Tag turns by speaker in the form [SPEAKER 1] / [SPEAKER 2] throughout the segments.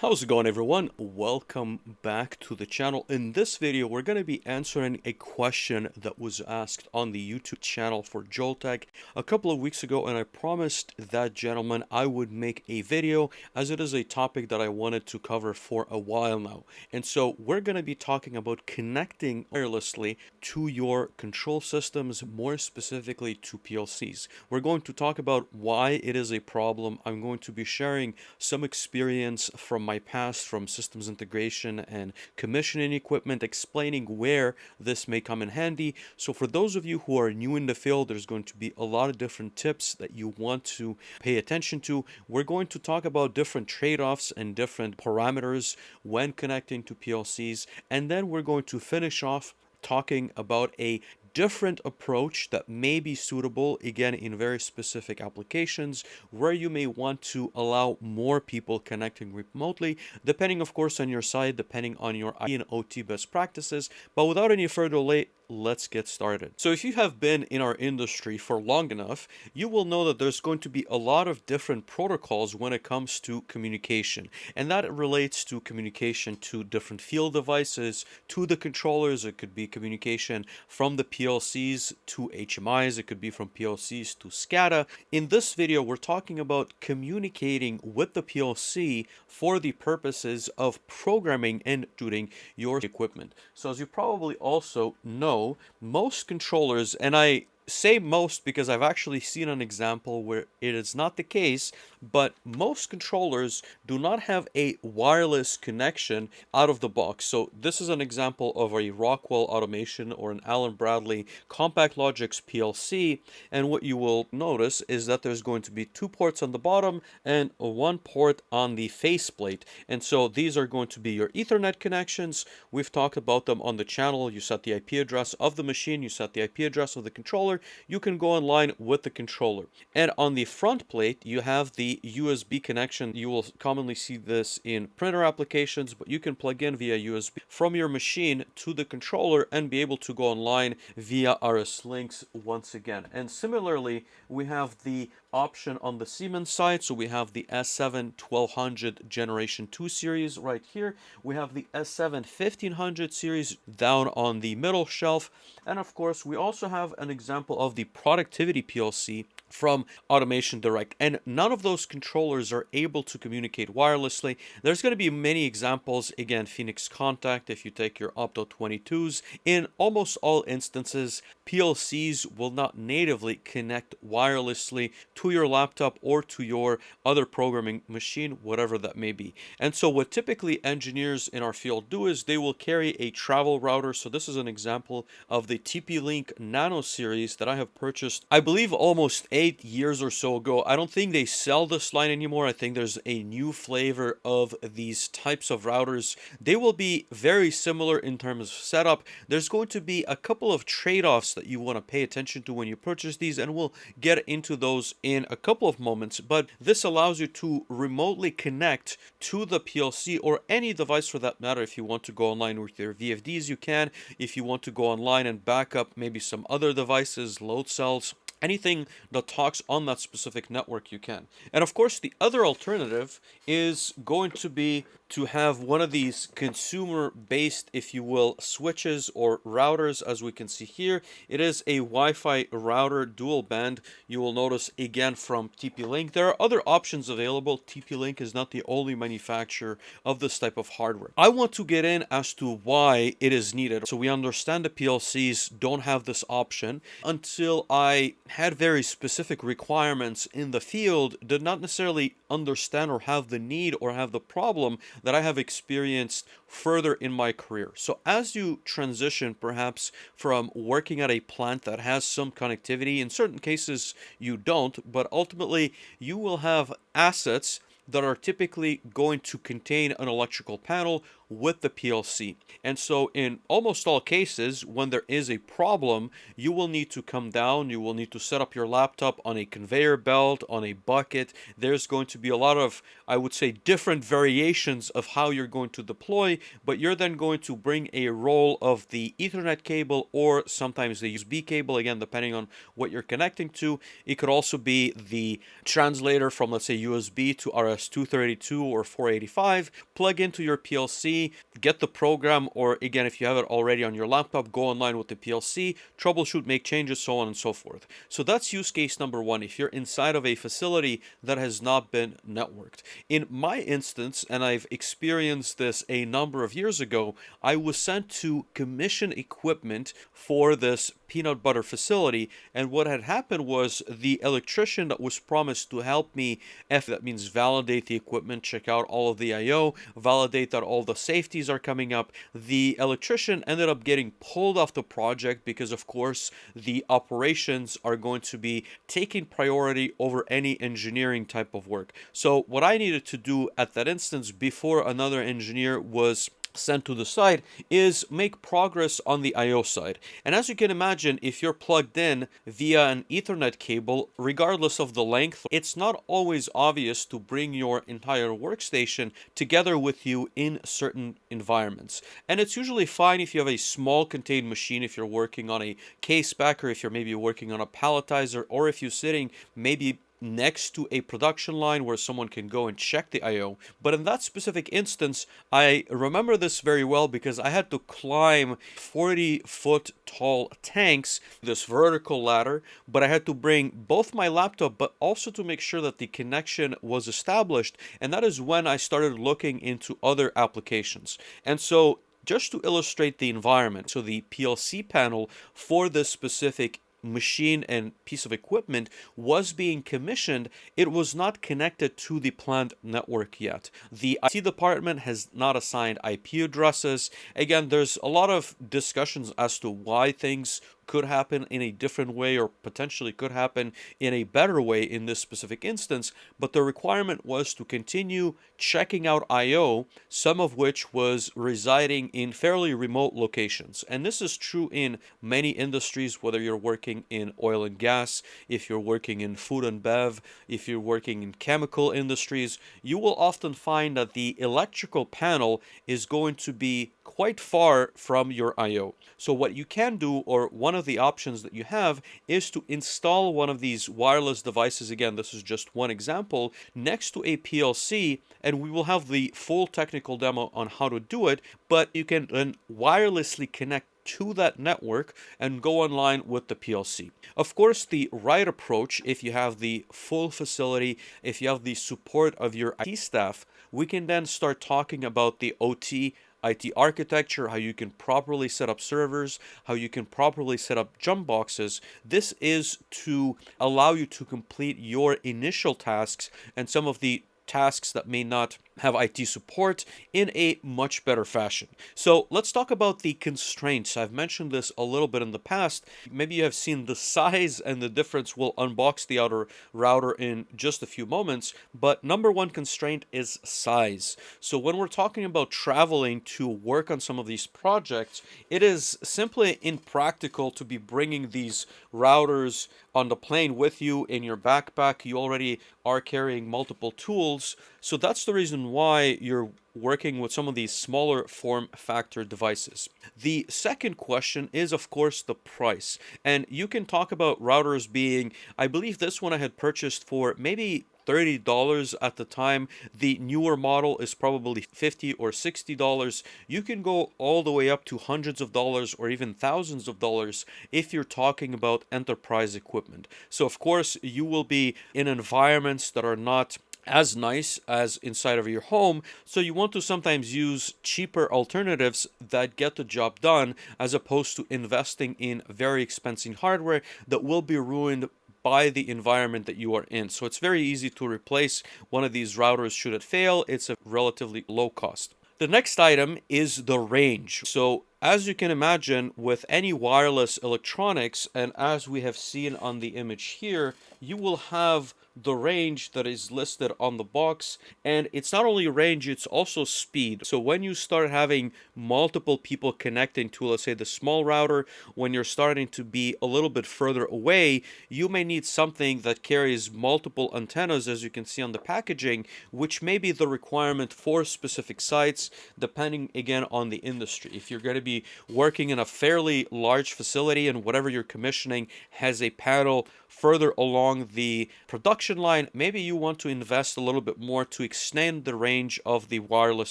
[SPEAKER 1] How's it going, everyone? Welcome back to the channel. In this video, we're going to be answering a question that was asked on the YouTube channel for Joltek a couple of weeks ago, and I promised that gentleman I would make a video as it is a topic that I wanted to cover for a while now. And so we're going to be talking about connecting wirelessly to your control systems, more specifically to PLCs. We're going to talk about why it is a problem. I'm going to be sharing some experience from my past from systems integration and commissioning equipment, explaining where this may come in handy. So for those of you who are new in the field, there's going to be a lot of different tips that you want to pay attention to. We're going to talk about different trade-offs and different parameters when connecting to PLCs, and then we're going to finish off talking about a different approach that may be suitable, again, in very specific applications where you may want to allow more people connecting remotely, depending, of course, on your side, depending on your IT and OT best practices. But without any further delay, let's get started. So if you have been in our industry for long enough, you will know that there's going to be a lot of different protocols when it comes to communication. And that relates to communication to different field devices, to the controllers. It could be communication from the PLCs to HMIs. It could be from PLCs to SCADA. In this video, we're talking about communicating with the PLC for the purposes of programming and shooting your equipment. So as you probably also know, most controllers, and I say most because I've actually seen an example where it is not the case, but most controllers do not have a wireless connection out of the box. So this is an example of a Rockwell Automation or an Allen-Bradley CompactLogix PLC, and what you will notice is that there's going to be two ports on the bottom and one port on the faceplate, and so these are going to be your Ethernet connections. We've talked about them on the channel. You set the IP address of the machine, you set the IP address of the controller, you can go online with the controller. And on the front plate, you have the USB connection. You will commonly see this in printer applications, but you can plug in via USB from your machine to the controller and be able to go online via RSLinx once again. And similarly, we have the option on the Siemens side. So we have the S7-1200 Generation 2 series right here. We have the S7-1500 series down on the middle shelf. And of course, we also have an example of the Productivity PLC from AutomationDirect, and none of those controllers are able to communicate wirelessly. There's going to be many examples. Again, Phoenix Contact, if you take your Opto 22s, in almost all instances, PLCs will not natively connect wirelessly to your laptop or to your other programming machine, whatever that may be. And so what typically engineers in our field do is they will carry a travel router. So this is an example of the TP-Link Nano series that I have purchased, I believe, almost 8 years or so ago. I don't think they sell this line anymore. I think there's a new flavor of these types of routers. They will be very similar in terms of setup. There's going to be a couple of trade-offs that you want to pay attention to when you purchase these, and we'll get into those in a couple of moments. But this allows you to remotely connect to the PLC or any device for that matter. If you want to go online with your VFDs, you can. If you want to go online and back up maybe some other devices, load cells, anything that talks on that specific network, you can. And of course, the other alternative is going to be to have one of these consumer-based, if you will, switches or routers. As we can see here, it is a Wi-Fi router, dual band. You will notice again from TP-Link. There are other options available. TP-Link is not the only manufacturer of this type of hardware. I want to get in as to why it is needed. So we understand the PLCs don't have this option. Until I had very specific requirements in the field, did not necessarily understand or have the need or have the problem that I have experienced further in my career. So as you transition perhaps from working at a plant that has some connectivity, in certain cases you don't, but ultimately you will have assets that are typically going to contain an electrical panel with the PLC. And so in almost all cases, when there is a problem, you will need to come down, you will need to set up your laptop on a conveyor belt, on a bucket. There's going to be a lot of, I would say, different variations of how you're going to deploy, but you're then going to bring a roll of the Ethernet cable or sometimes the USB cable, again, depending on what you're connecting to. It could also be the translator from, let's say, USB to RS-232 or 485, plug into your PLC, get the program, or again, if you have it already on your laptop, go online with the PLC, troubleshoot, make changes, so on and so forth. So that's use case number one, if you're inside of a facility that has not been networked. In my instance, and I've experienced this a number of years ago, I was sent to commission equipment for this peanut butter facility, and what had happened was the electrician that was promised to help me, that means validate the equipment, check out all of the I/O, validate that all the safeties are coming up. The electrician ended up getting pulled off the project because, of course, the operations are going to be taking priority over any engineering type of work. So what I needed to do at that instance before another engineer was sent to the site is make progress on the I/O side. And as you can imagine, if you're plugged in via an Ethernet cable, regardless of the length, it's not always obvious to bring your entire workstation together with you in certain environments. And it's usually fine if you have a small contained machine, if you're working on a case packer, if you're maybe working on a palletizer, or if you're sitting maybe next to a production line where someone can go and check the I/O. But in that specific instance, I remember this very well because I had to climb 40-foot tall tanks, this vertical ladder, but I had to bring both my laptop, but also to make sure that the connection was established. And that is when I started looking into other applications. And so just to illustrate the environment, so the PLC panel for this specific machine and piece of equipment was being commissioned, it was not connected to the plant network yet. The IT department has not assigned IP addresses. Again, there's a lot of discussions as to why things could happen in a different way or potentially could happen in a better way in this specific instance, but the requirement was to continue checking out I/O, some of which was residing in fairly remote locations. And this is true in many industries, whether you're working in oil and gas, if you're working in food and bev, if you're working in chemical industries, you will often find that the electrical panel is going to be quite far from your I/O. So what you can do, or one of the options that you have, is to install one of these wireless devices. Again, this is just one example, next to a PLC, and we will have the full technical demo on how to do it, but you can then wirelessly connect to that network and go online with the PLC. Of course, the right approach, if you have the full facility, if you have the support of your IT staff, we can then start talking about the OT IT architecture, how you can properly set up servers, how you can properly set up jump boxes. This is to allow you to complete your initial tasks and some of the tasks that may not have IT support in a much better fashion. So let's talk about the constraints. I've mentioned this a little bit in the past. Maybe you have seen the size and the difference. We'll unbox the outer router in just a few moments, but number one constraint is size. So when we're talking about traveling to work on some of these projects, it is simply impractical to be bringing these routers on the plane with you in your backpack. You already are carrying multiple tools. So that's the reason why you're working with some of these smaller form factor devices. The second question is, of course, the price. And you can talk about routers being, I believe this one I had purchased for maybe $30 at the time. The newer model is probably $50 or $60. You can go all the way up to hundreds of dollars or even thousands of dollars if you're talking about enterprise equipment. So of course, you will be in environments that are not as nice as inside of your home, so you want to sometimes use cheaper alternatives that get the job done as opposed to investing in very expensive hardware that will be ruined by the environment that you are in. So it's very easy to replace one of these routers should it fail. It's a relatively low cost. The next item is the range. So as you can imagine, with any wireless electronics, and as we have seen on the image here, you will have the range that is listed on the box. And it's not only range, it's also speed. So when you start having multiple people connecting to, let's say, the small router, when you're starting to be a little bit further away, you may need something that carries multiple antennas, as you can see on the packaging, which may be the requirement for specific sites, depending again on the industry. If you're going to be working in a fairly large facility and whatever you're commissioning has a panel further along the production line, maybe you want to invest a little bit more to extend the range of the wireless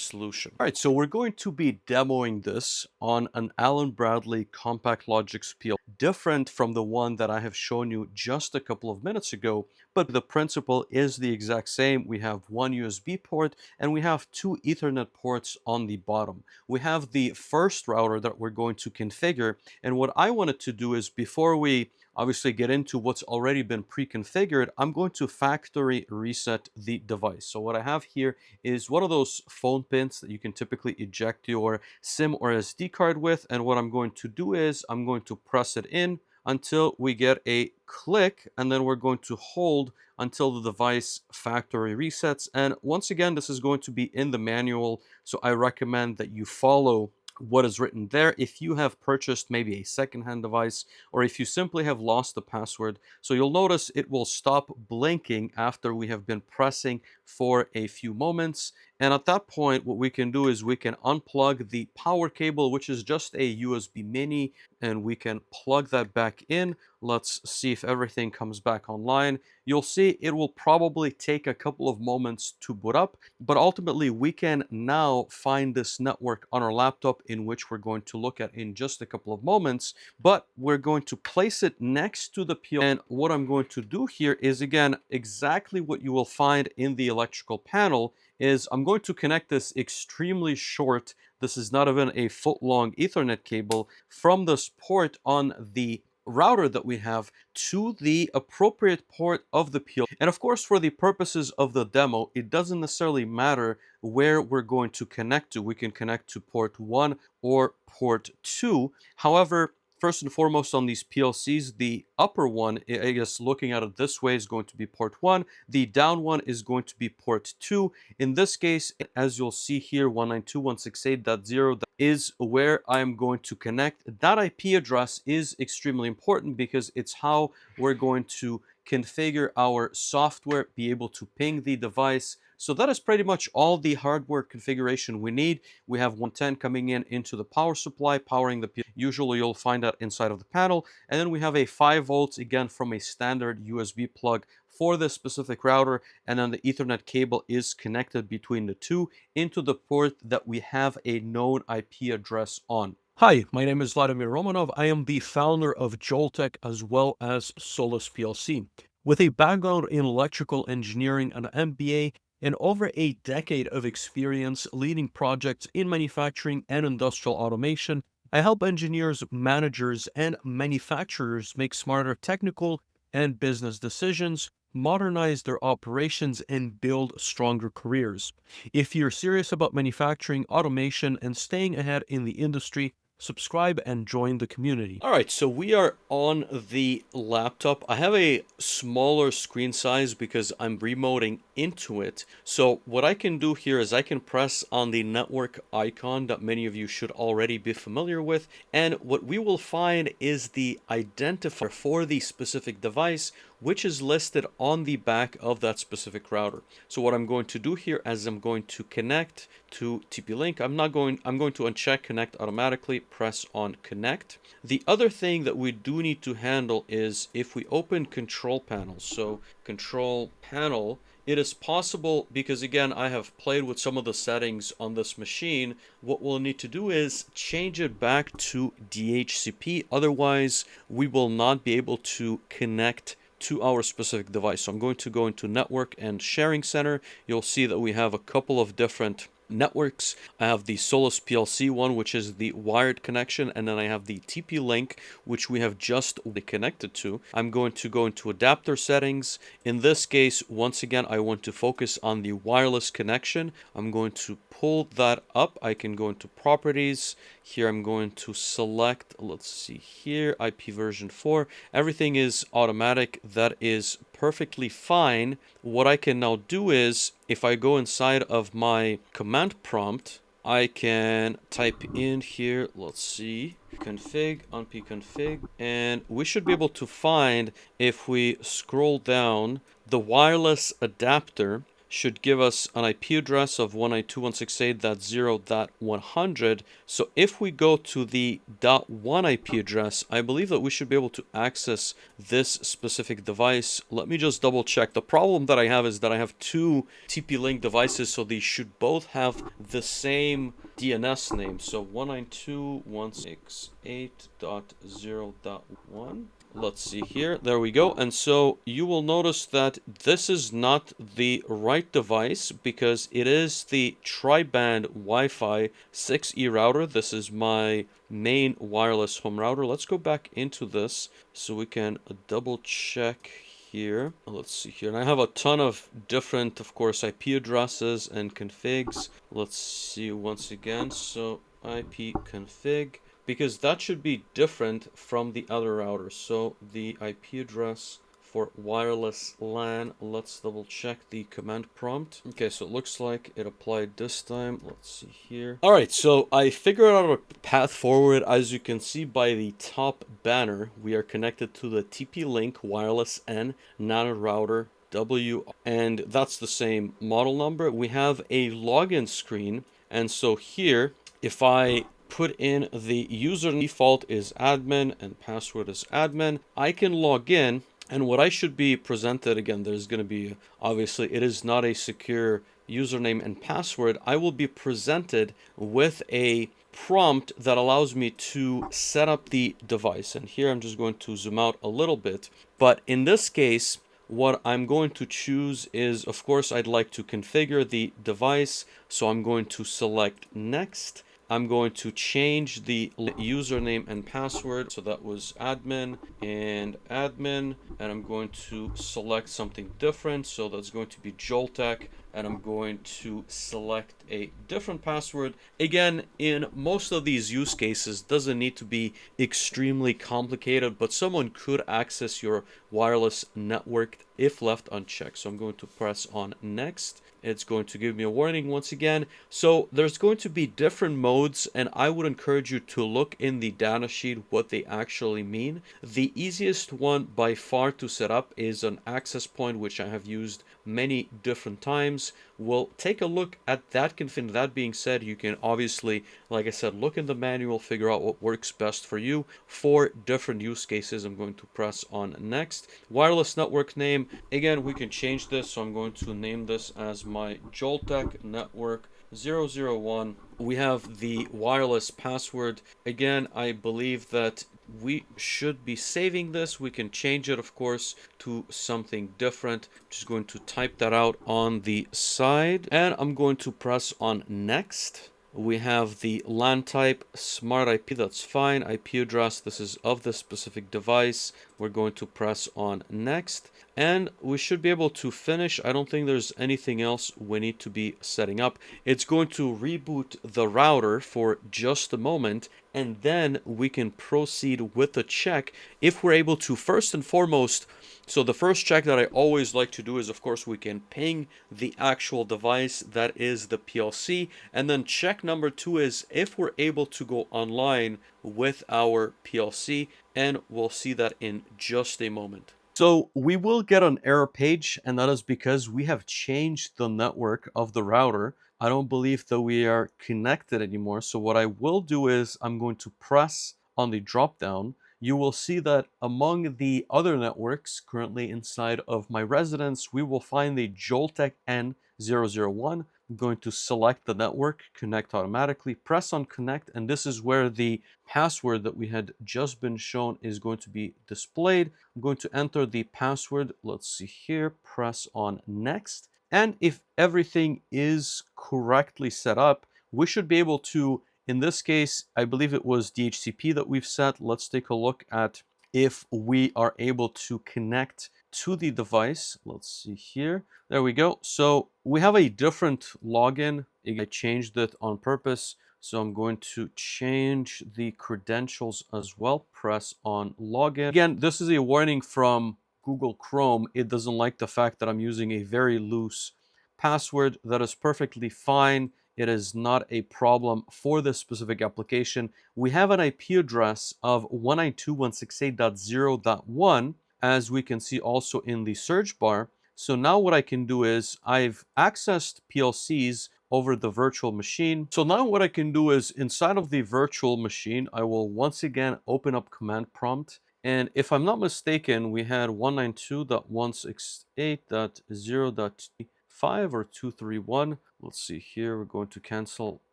[SPEAKER 1] solution. All right, so we're going to be demoing this on an Allen-Bradley CompactLogix PLC, different from the one that I have shown you just a couple of minutes ago, but the principle is the exact same. We have one USB port and we have two Ethernet ports on the bottom. We have the first router that we're going to configure, and what I wanted to do is, before we obviously get into what's already been pre-configured, I'm going to factory reset the device. So what I have here is one of those phone pins that you can typically eject your SIM or SD card with, and what I'm going to do is I'm going to press it in until we get a click, and then we're going to hold until the device factory resets. And once again, this is going to be in the manual, so I recommend that you follow what is written there if you have purchased maybe a secondhand device, or if you simply have lost the password. So you'll notice it will stop blinking after we have been pressing for a few moments. And at that point, what we can do is we can unplug the power cable, which is just a USB mini, and we can plug that back in. Let's see if everything comes back online. You'll see it will probably take a couple of moments to boot up, but ultimately we can now find this network on our laptop, in which we're going to look at in just a couple of moments. But we're going to place it next to the PLC, and what I'm going to do here is, again, exactly what you will find in the electrical panel. Is I'm going to connect this extremely short, this is not even a foot-long Ethernet cable, from this port on the router that we have to the appropriate port of the PLC. And of course, for the purposes of the demo, it doesn't necessarily matter where we're going to connect to. We can connect to port 1 or port 2. However, first and foremost, on these PLCs, the upper one, I guess looking at it this way, is going to be port 1. The down one is going to be port 2. In this case, as you'll see here, 192.168.0, that is where I'm going to connect. That IP address is extremely important because it's how we're going to configure our software, be able to ping the device. So that is pretty much all the hardware configuration we need. We have 110 coming in into the power supply, powering the PLC. Usually you'll find that inside of the panel. And then we have a 5 volts, again, from a standard USB plug for this specific router, and then the Ethernet cable is connected between the two into the port that we have a known IP address on. Hi, my name is Vladimir Romanov. I am the founder of Joltek as well as Solus PLC. With a background in electrical engineering and MBA, and over a decade of experience leading projects in manufacturing and industrial automation, I help engineers, managers, and manufacturers make smarter technical and business decisions, modernize their operations, and build stronger careers. If you're serious about manufacturing, automation, and staying ahead in the industry, subscribe and join the community. All right, so we are on the laptop. I have a smaller screen size because I'm remoting into it. So what I can do here is I can press on the network icon that many of you should already be familiar with, and what we will find is the identifier for the specific device, which is listed on the back of that specific router. So what I'm going to do here is I'm going to connect to TP-Link. I'm going to uncheck connect automatically, press on connect. The other thing that we do need to handle is if we open control panels. So control panel, it is possible, because again, I have played with some of the settings on this machine, what we'll need to do is change it back to DHCP. Otherwise, we will not be able to connect to our specific device. So I'm going to go into Network and Sharing Center. You'll see that we have a couple of different networks. I have the Solus PLC one, which is the wired connection, and then I have the TP-Link, which we have just connected to. I'm going to go into adapter settings. In this case, once again, I want to focus on the wireless connection. I'm going to pull that up. I can go into properties. Here I'm going to select, let's see here, IP version 4. Everything is automatic. That is perfectly fine. What I can now do is, if I go inside of my command prompt, I can type in here, let's see, config, unpconfig, and we should be able to find, if we scroll down, the wireless adapter should give us an IP address of 192.168.0.100. So if we go to the .1 IP address, I believe that we should be able to access this specific device. Let me just double check. The problem that I have is that I have two TP-Link devices, so these should both have the same DNS name. So 192.168.0.1. Let's see here. There we go. And so you will notice that this is not the right device because it is the tri-band Wi-Fi 6E router. This is my main wireless home router. Let's go back into this so we can double check here. Let's see here. And I have a ton of different, of course, IP addresses and configs. Let's see once again. So IP config, because that should be different from the other routers. So the IP address for wireless LAN, let's double check the command prompt. Okay, so it looks like it applied this time. Let's see here. All right, so I figured out a path forward. As you can see by the top banner, we are connected to the TP-Link wireless N Nano router W, and that's the same model number. We have a login screen, and so here, if I put in the user default is admin and password is admin, I can log in, and what I should be presented, again, there's going to be, obviously it is not a secure username and password. I will be presented with a prompt that allows me to set up the device, and here I'm just going to zoom out a little bit. But in this case, what I'm going to choose is, of course, I'd like to configure the device, so I'm going to select next. I'm going to change the username and password. So that was admin, and I'm going to select something different. So that's going to be Joltek, and I'm going to select a different password. Again, in most of these use cases, doesn't need to be extremely complicated, but someone could access your wireless network if left unchecked. So I'm going to press on next. It's going to give me a warning once again. So there's going to be different modes, and I would encourage you to look in the data sheet what they actually mean. The easiest one by far to set up is an access point, which I have used many different times. We'll take a look at that config. That being said, you can obviously, like I said, look in the manual, figure out what works best for you for different use cases. I'm going to press on next. Wireless network name, again, we can change this, so I'm going to name this as my Joltek network 001. We have the wireless password. Again, I believe that we should be saving this. We can change it, of course, to something different. I'm just going to type that out on the side, and I'm going to press on next. We have the LAN type, smart IP, that's fine. IP address, this is of the specific device. We're going to press on next, and we should be able to finish. I don't think there's anything else we need to be setting up. It's going to reboot the router for just a moment, and then we can proceed with the check if we're able to, first and foremost. So the first check that I always like to do is, of course, we can ping the actual device, that is the PLC. And then check number 2 is if we're able to go online with our PLC, and we'll see that in just a moment. So we will get an error page, and that is because we have changed the network of the router. I don't believe that we are connected anymore. So what I will do is I'm going to press on the drop down. You will see that among the other networks currently inside of my residence, we will find the Joltek N001. I'm going to select the network, connect automatically, press on connect, and this is where the password that we had just been shown is going to be displayed. I'm going to enter the password. Let's see here, press on next. And if everything is correctly set up, we should be able to, in this case, I believe it was DHCP that we've set. Let's take a look at if we are able to connect to the device. Let's see here. There we go. So we have a different login. I changed it on purpose. So I'm going to change the credentials as well. Press on login. Again, this is a warning from Google Chrome, it doesn't like the fact that I'm using a very loose password. That is perfectly fine. It is not a problem for this specific application. We have an IP address of 192.168.0.1, as we can see also in the search bar. So now what I can do is I've accessed PLCs over the virtual machine. So now what I can do is inside of the virtual machine, I will once again open up command prompt. And if I'm not mistaken, we had 192.168.0.5 or 231. Let's see here. We're going to cancel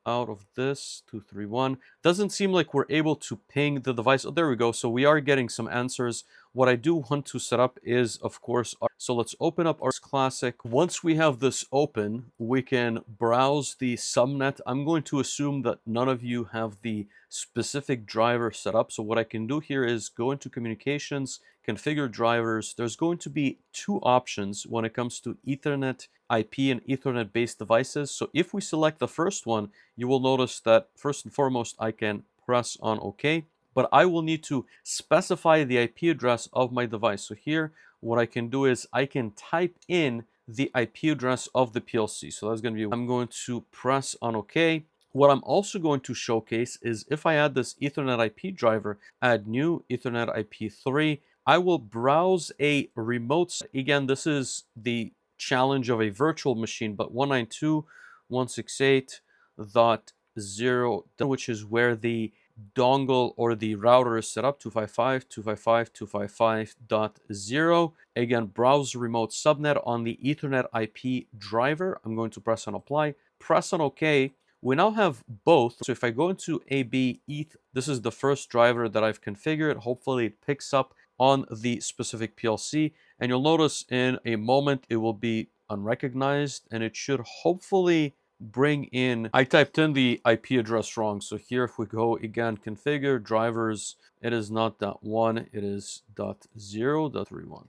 [SPEAKER 1] out of this 231. Doesn't seem like we're able to ping the device. Oh, there we go. So we are getting some answers. What I do want to set up is, of course, so let's open up our Classic. Once we have this open, we can browse the subnet. I'm going to assume that none of you have the specific driver set up. So what I can do here is go into communications, configure drivers. There's going to be two options when it comes to Ethernet IP and Ethernet based devices. So if we select the first one, you will notice that first and foremost, I can press on OK, but I will need to specify the IP address of my device. So here, what I can do is I can type in the IP address of the PLC. So that's going to be, I'm going to press on OK. What I'm also going to showcase is if I add this Ethernet IP driver, add new Ethernet IP3, I will browse a remote. Again, this is the challenge of a virtual machine, but 192.168.0, which is where the dongle or the router is set up, 255.255.255.0. Again, browse remote subnet on the Ethernet IP driver. I'm going to press on apply, press on OK. We now have both. So if I go into AB ETH, this is the first driver that I've configured. Hopefully it picks up on the specific PLC, and you'll notice in a moment it will be unrecognized, and it should hopefully bring in, I typed in the IP address wrong. So here, if we go again, configure drivers, it is not .1, it is .0.31,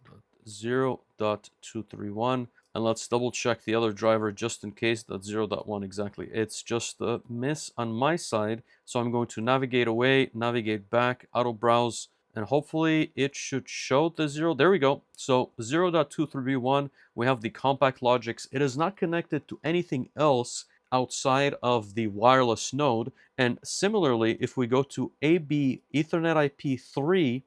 [SPEAKER 1] .0.231. And let's double check the other driver just in case that's 0.1 exactly. It's just a miss on my side. So I'm going to navigate away, navigate back, auto browse, and hopefully it should show the 0. There we go. So 0.231, we have the CompactLogix. It is not connected to anything else outside of the wireless node. And similarly, if we go to AB Ethernet IP3,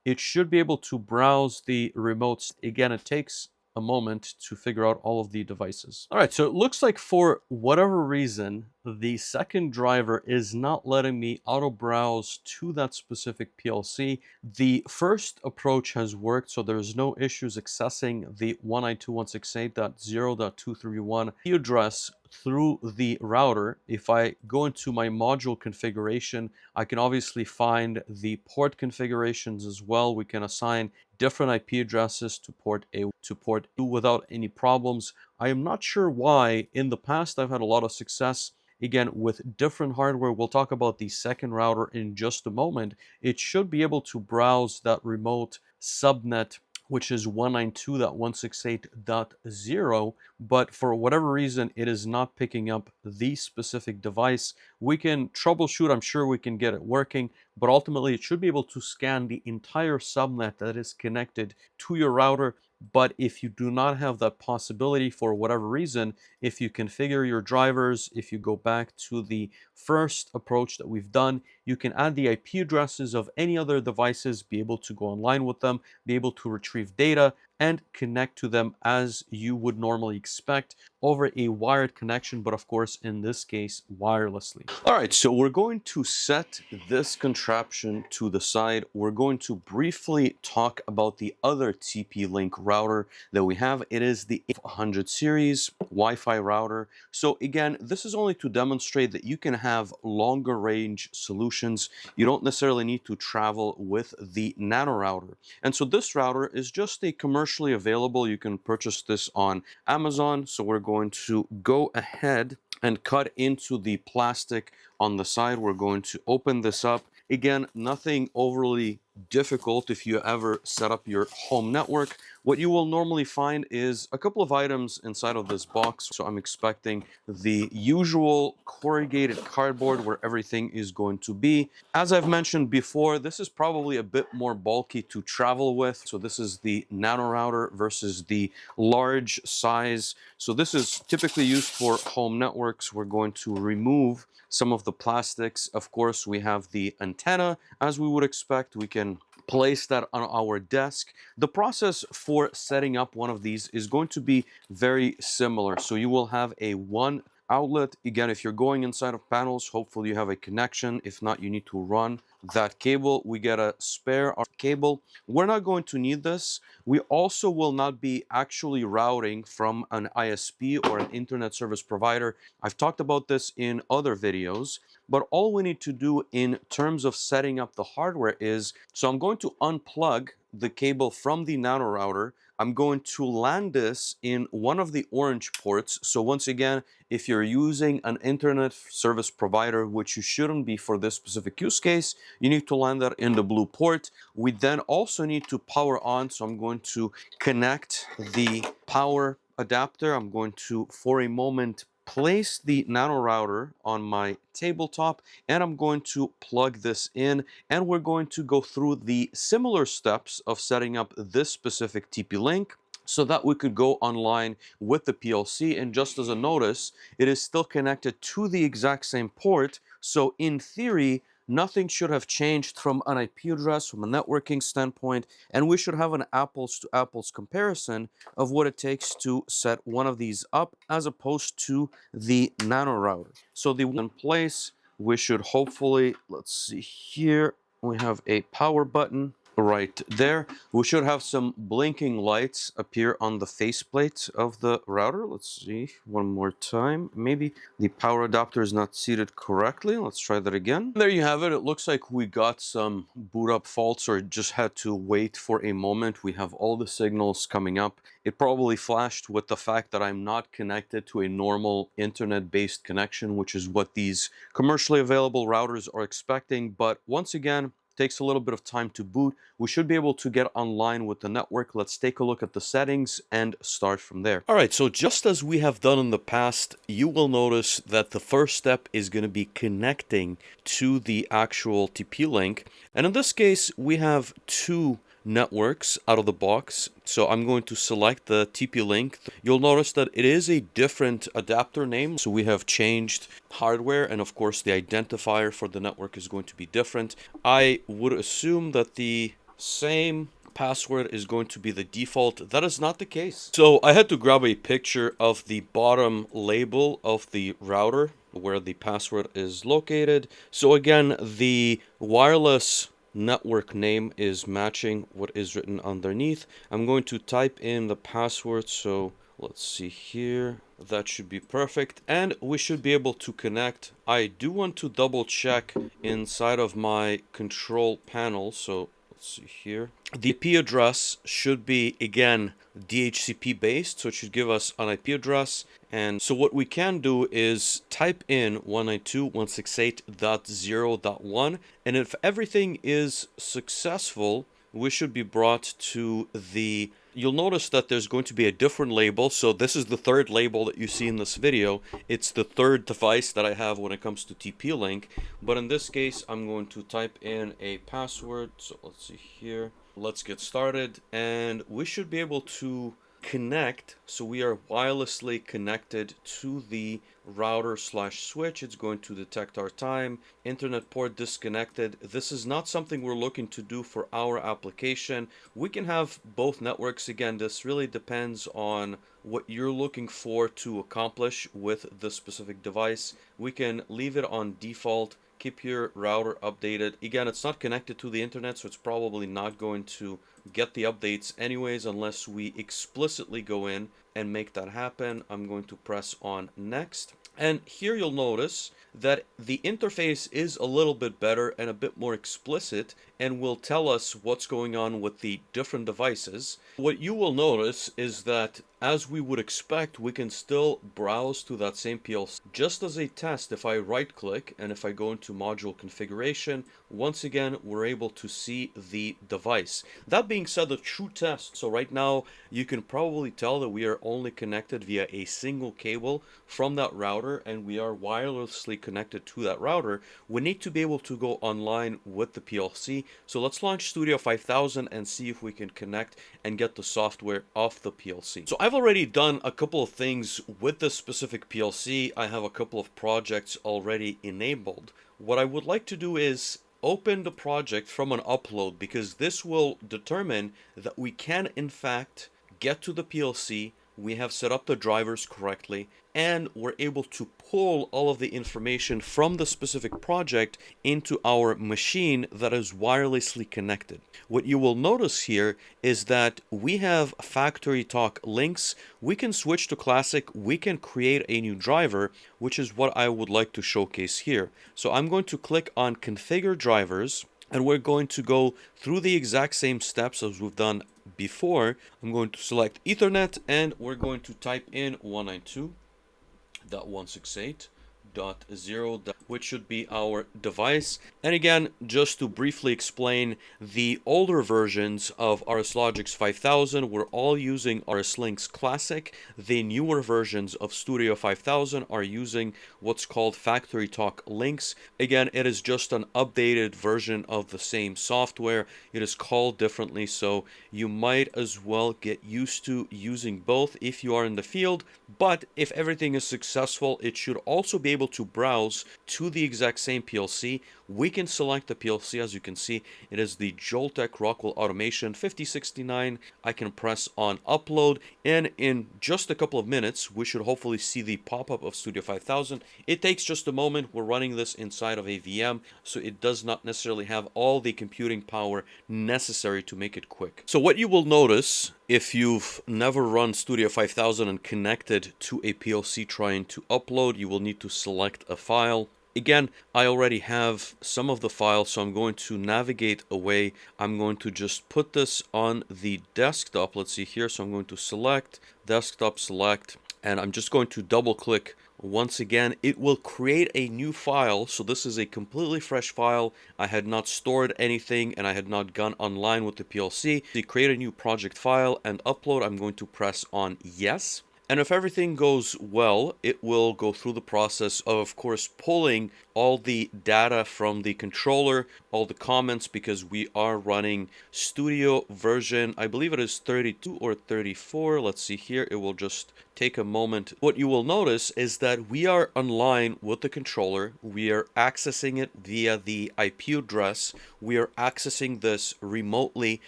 [SPEAKER 1] it should be able to browse the remotes. Again, it takes a moment to figure out all of the devices. All right, so it looks like for whatever reason, the second driver is not letting me auto browse to that specific PLC. The first approach has worked, so there's no issues accessing the 192.168.0.231 address through the router. If I go into my module configuration, I can obviously find the port configurations as well. We can assign different IP addresses to port A to port B without any problems. I am not sure why. In the past, I've had a lot of success, again, with different hardware. We'll talk about the second router in just a moment. It should be able to browse that remote subnet, which is 192.168.0, but for whatever reason, it is not picking up the specific device. We can troubleshoot, I'm sure we can get it working, but ultimately it should be able to scan the entire subnet that is connected to your router. But if you do not have that possibility for whatever reason, if you configure your drivers, if you go back to the first approach that we've done, you can add the IP addresses of any other devices, be able to go online with them, be able to retrieve data, and connect to them as you would normally expect over a wired connection, but of course, in this case, wirelessly. All right, so we're going to set this contraption to the side. We're going to briefly talk about the other TP-Link router that we have. It is the 800 series Wi-Fi router. So again, this is only to demonstrate that you can have longer range solutions. You don't necessarily need to travel with the Nano router. And so this router is just a commercially available. You can purchase this on Amazon. So we're going to go ahead and cut into the plastic on the side. We're going to open this up. Again, nothing overly difficult if you ever set up your home network. What you will normally find is a couple of items inside of this box. So I'm expecting the usual corrugated cardboard where everything is going to be. As I've mentioned before, this is probably a bit more bulky to travel with. So this is the nano router versus the large size. So this is typically used for home networks. We're going to remove some of the plastics. Of course, we have the antenna, as we would expect. We can place that on our desk. The process for setting up one of these is going to be very similar. So you will have a one outlet. Again, if you're going inside of panels, hopefully you have a connection. If not, you need to run that cable. We get a spare cable. We're not going to need this. We also will not be actually routing from an ISP or an internet service provider. I've talked about this in other videos, but all we need to do in terms of setting up the hardware is, so I'm going to unplug the cable from the nano router. I'm going to land this in one of the orange ports. So once again, if you're using an internet service provider, which you shouldn't be for this specific use case, you need to land that in the blue port. We then also need to power on. So I'm going to connect the power adapter. I'm going to, for a moment, place the nano router on my tabletop, and I'm going to plug this in, and we're going to go through the similar steps of setting up this specific TP-Link so that we could go online with the PLC. And just as a notice, it is still connected to the exact same port. So in theory, nothing should have changed from an IP address, from a networking standpoint, and we should have an apples to apples comparison of what it takes to set one of these up as opposed to the nano router. So the one in place, we should hopefully, let's see here, we have a power button right there. We should have some blinking lights appear on the faceplate of the router. Let's see one more time. Maybe the power adapter is not seated correctly. Let's try that again. There you have it. It looks like we got some boot up faults or just had to wait for a moment. We have all the signals coming up. It probably flashed with the fact that I'm not connected to a normal internet-based connection, which is what these commercially available routers are expecting. But once again, takes a little bit of time to boot. We should be able to get online with the network. Let's take a look at the settings and start from there. All right, so just as we have done in the past, you will notice that the first step is going to be connecting to the actual TP-Link. And in this case, we have two networks out of the box. So I'm going to select the TP-Link. You'll notice that it is a different adapter name. So we have changed hardware, and of course the identifier for the network is going to be different. I would assume that the same password is going to be the default. That is not the case. So I had to grab a picture of the bottom label of the router where the password is located. So again, the wireless network name is matching what is written underneath. I'm going to type in the password. So let's see here. That should be perfect. And we should be able to connect. I do want to double check inside of my control panel. So let's see here. The IP address should be, again, DHCP based. So it should give us an IP address. And so what we can do is type in 192.168.0.1, and if everything is successful, we should be brought to the, you'll notice that there's going to be a different label. So this is the third label that you see in this video. It's the third device that I have when it comes to TP-Link. But in this case, I'm going to type in a password. So let's see here. Let's get started, and we should be able to connect. So we are wirelessly connected to the router slash switch. It's going to detect our time. Internet port disconnected. This is not something we're looking to do for our application. We can have both networks. Again, this really depends on what you're looking for to accomplish with the specific device. We can leave it on default. Keep your router updated. Again, it's not connected to the internet, so it's probably not going to get the updates anyways unless we explicitly go in and make that happen. I'm going to press on next. And here you'll notice that the interface is a little bit better and a bit more explicit and will tell us what's going on with the different devices. What you will notice is that as we would expect, we can still browse to that same PLC. Just as a test, if I right click and if I go into module configuration, once again, we're able to see the device. That being said, the true test, so right now you can probably tell that we are only connected via a single cable from that router, and we are wirelessly connected to that router. We need to be able to go online with the PLC. So let's launch Studio 5000 and see if we can connect and get the software off the PLC. So I've already done a couple of things with this specific PLC. I have a couple of projects already enabled. What I would like to do is open the project from an upload, because this will determine that we can in fact get to the PLC, we have set up the drivers correctly, and we're able to pull all of the information from the specific project into our machine that is wirelessly connected. What you will notice here is that we have factory talk links. We can switch to classic, we can create a new driver, which is what I would like to showcase here. So I'm going to click on configure drivers, and we're going to go through the exact same steps as we've done before. I'm going to select Ethernet, and we're going to type in 192.168.0, which should be our device. And again, just to briefly explain, the older versions of RSLogix 5000 were all using RSLinx Classic. The newer versions of Studio 5000 are using what's called Factory Talk Links. Again, it is just an updated version of the same software. It is called differently, so you might as well get used to using both if you are in the field. But if everything is successful, it should also be able to browse to the exact same PLC. We can select the PLC. As you can see, it is the Joltek Rockwell Automation 5069. I can press on upload, and in just a couple of minutes we should hopefully see the pop-up of Studio 5000. It takes just a moment. We're running this inside of a VM, so it does not necessarily have all the computing power necessary to make it quick. So what you will notice, if you've never run Studio 5000 and connected to a PLC trying to upload, you will need to select a file. Again, I already have some of the files, so I'm going to navigate away. I'm going to just put this on the desktop. Let's see here. So I'm going to select desktop, select, and I'm just going to double click. Once again, it will create a new file. So this is a completely fresh file. I had not stored anything and I had not gone online with the PLC. To create a new project file and upload, I'm going to press on yes. And if everything goes well, it will go through the process of course, pulling all the data from the controller, all the comments, because we are running Studio version, I believe it is 32 or 34. Let's see here. It will just take a moment. What you will notice is that we are online with the controller. We are accessing it via the IP address. We are accessing this remotely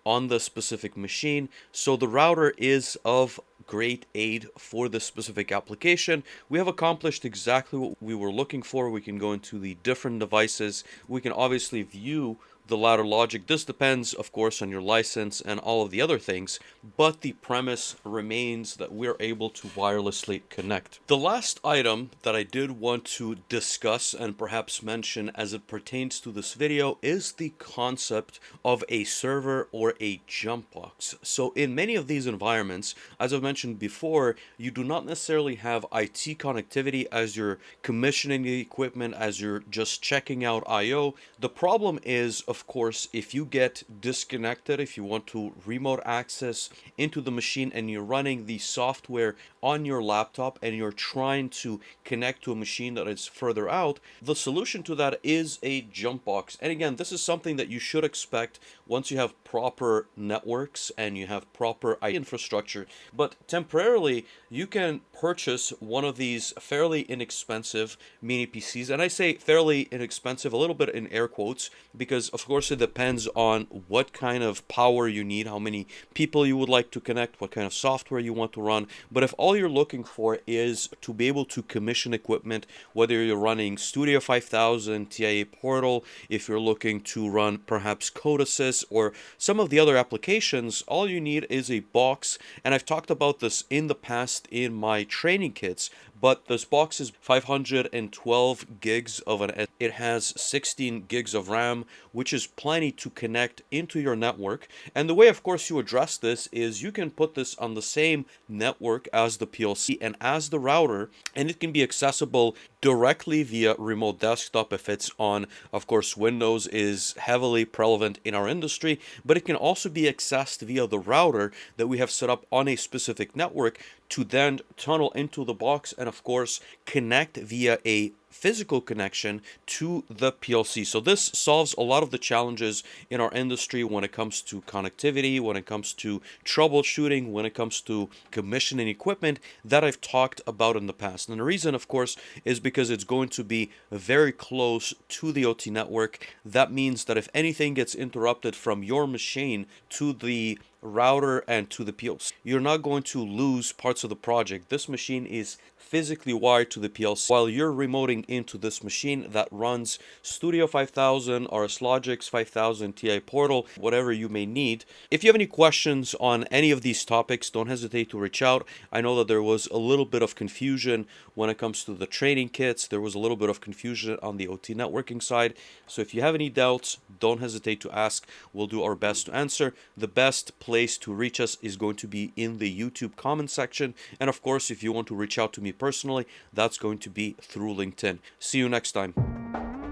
[SPEAKER 1] on the specific machine. So the router is of great aid for this specific application. We have accomplished exactly what we were looking for. We can go into the different devices. We can obviously view the ladder logic. This depends, of course, on your license and all of the other things, but the premise remains that we're able to wirelessly connect. The last item that I did want to discuss and perhaps mention as it pertains to this video is the concept of a server or a jump box. So in many of these environments, as I've mentioned before, you do not necessarily have IT connectivity as you're commissioning the equipment, as you're just checking out I/O. The problem is, of course, if you get disconnected, if you want to remote access into the machine and you're running the software on your laptop and you're trying to connect to a machine that is further out, the solution to that is a jump box. And again, this is something that you should expect once you have proper networks and you have proper IT infrastructure. But temporarily, you can purchase one of these fairly inexpensive mini PCs. And I say fairly inexpensive, a little bit in air quotes, because of course it depends on what kind of power you need, how many people you would like to connect, what kind of software you want to run. But if all you're looking for is to be able to commission equipment, whether you're running Studio 5000, TIA Portal, if you're looking to run perhaps Code Assist or some of the other applications, all you need is a box. And I've talked about this in the past in my training kits, but this box is 512 gigs of an S. It has 16 gigs of RAM, which is plenty to connect into your network. And the way, of course, you address this is you can put this on the same network as the PLC and as the router, and it can be accessible directly via remote desktop if it's on. Of course, Windows is heavily prevalent in our industry, but it can also be accessed via the router that we have set up on a specific network to then tunnel into the box and, of course, connect via a physical connection to the PLC. So this solves a lot of the challenges in our industry when it comes to connectivity, when it comes to troubleshooting, when it comes to commissioning equipment that I've talked about in the past. And the reason, of course, is because it's going to be very close to the OT network. That means that if anything gets interrupted from your machine to the router and to the PLC, you're not going to lose parts of the project. This machine is physically wired to the PLC while you're remoting into this machine that runs Studio 5000, RSLogix 5000, TI Portal, whatever you may need. If you have any questions on any of these topics, don't hesitate to reach out. I know that there was a little bit of confusion when it comes to the training kits. There was a little bit of confusion on the OT networking side. So if you have any doubts, don't hesitate to ask. We'll do our best to answer. The best place to reach us is going to be in the YouTube comment section. And of course, if you want to reach out to me personally, that's going to be through LinkedIn. See you next time.